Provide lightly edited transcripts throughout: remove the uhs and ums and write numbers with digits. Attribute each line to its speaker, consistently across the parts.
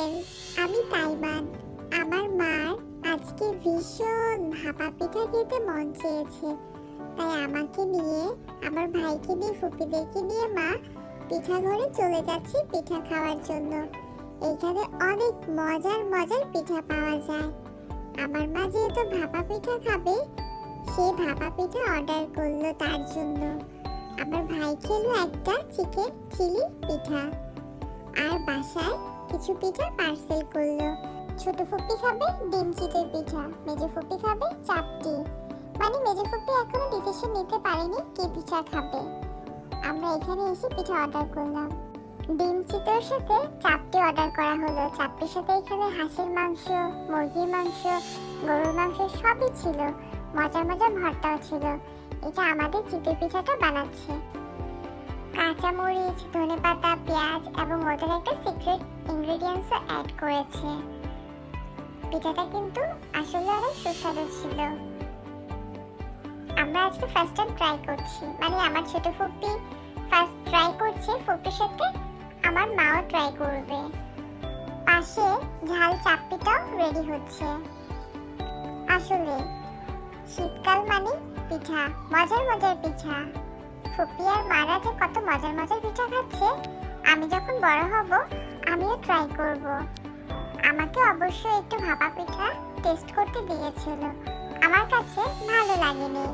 Speaker 1: Friends, আমি তাইমান। আমার মার আজকে ভীষণ ভাপা পিঠা খেতে মন চেয়েছে, তাই আমাকে নিয়ে, আমার ভাইকে নিয়ে, ফুপিদেরকে নিয়ে মা পিঠা ঘরে চলে যাচ্ছে পিঠা খাওয়ার জন্য। এখানে অনেক মজার মজার পিঠা পাওয়া যায়। আমার মা যেহেতু ভাপা পিঠা খাবে, সে ভাপা পিঠা অর্ডার করলো তার জন্য। আমার ভাই খেলো একটা চিকেন চিলি পিঠা, আর বাসায় কিছু পিঠা পার্সেল করলো। ছোট ফুপি খাবে ডিম চিতের পিঠা, মেজো ফুপি খাবে চাপটি। মানে মেজো ফুপি এখনো ডিসিশন নিতে পারেনি কি পিঠা খাবে। আমরা এখানে এসে পিঠা অর্ডার করলাম। ডিম চিতের সাথে চাপটি অর্ডার করা হলো। চাপটির সাথে এখানে হাঁসের মাংস, মুরগির মাংস, গরুর মাংস সবই ছিল। মজার মজার ভর্তাও ছিল। এটা আমাদের চিতই পিঠাটা বানাচ্ছে। কাঁচামরিচ, ধনেপাতা, পেঁয়াজ এবং ওদের একটা সিক্রেট ইনগ্রেডিয়েন্টসও অ্যাড করেছে। পিঠাটা কিন্তু আসলে অনেক সুস্বাদু ছিল। আমরা আজকে ফার্স্ট টাইম ট্রাই করছি, মানে আমার ছোট ফুপি ফার্স্ট ট্রাই করছে, ফুপির সাথে আমার মাও ট্রাই করবে। পাশে ঝাল চাপটিটাও রেডি হচ্ছে। আসলে শীতকাল মানে পিঠা, মজার মজার পিঠা। ফুপি আর মারা যে কত মজার মজার পিঠা খাচ্ছে, আমি যখন বড় হব আমিও ট্রাই করব। আমাকে অবশ্যই একটু ভাপা পিঠা টেস্ট করতে দিয়েছিল, আমার কাছে ভালো লাগেনি।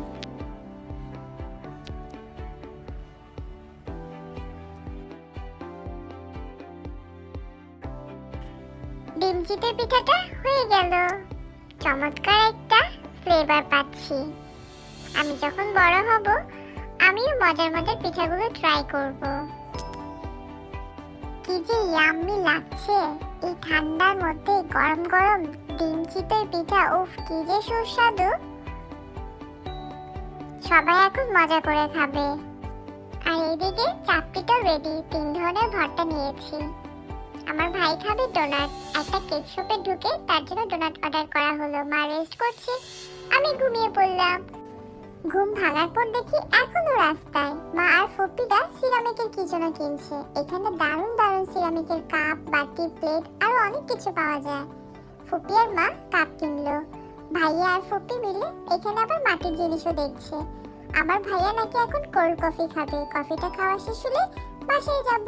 Speaker 1: ডিম চিতের পিঠাটা হয়ে গেল। চমৎকার একটা ফ্লেভার পাচ্ছি। আমি যখন বড় হব আমিও মজার মজার পিঠাগুলো ট্রাই করব। কি যে ইয়াম্মি লাগছে এই ঠান্ডার মধ্যে গরম গরম ডিম চিতের পিঠা, উফ কি যে সুস্বাদু। সবাই এখন মজা করে খাবে। আর এইদিকে চাপটিটাও রেডি। 3 ধরনের ভর্তা নিয়েছি। আমার ভাই খাবে ডোনাট। একটা কেক শপে ঢুকে তার জন্য ডোনাট অর্ডার করা হলো। মা রেস্ট করছে, আমি ঘুমিয়ে পড়লাম। ঘুম ভাঙার পর দেখি এখনো রাস্তায় মা আর ফুপিটা সিরামিকের কি যেন কিনছে। এখানে দারুণ দারুণ সিরামিকের কাপ, বাটি, প্লেট আর অনেক কিছু পাওয়া যায়। ফুপি আর মা কাপ কিনলো। ভাইয়া আর ফুপি মিলে এখানে আবার মাটির জিনিসও দেখছে। আমার ভাইয়া নাকি এখন কোল্ড কফি খাবে। কফিটা খাওয়া শেষ হলে বাসায় যাব।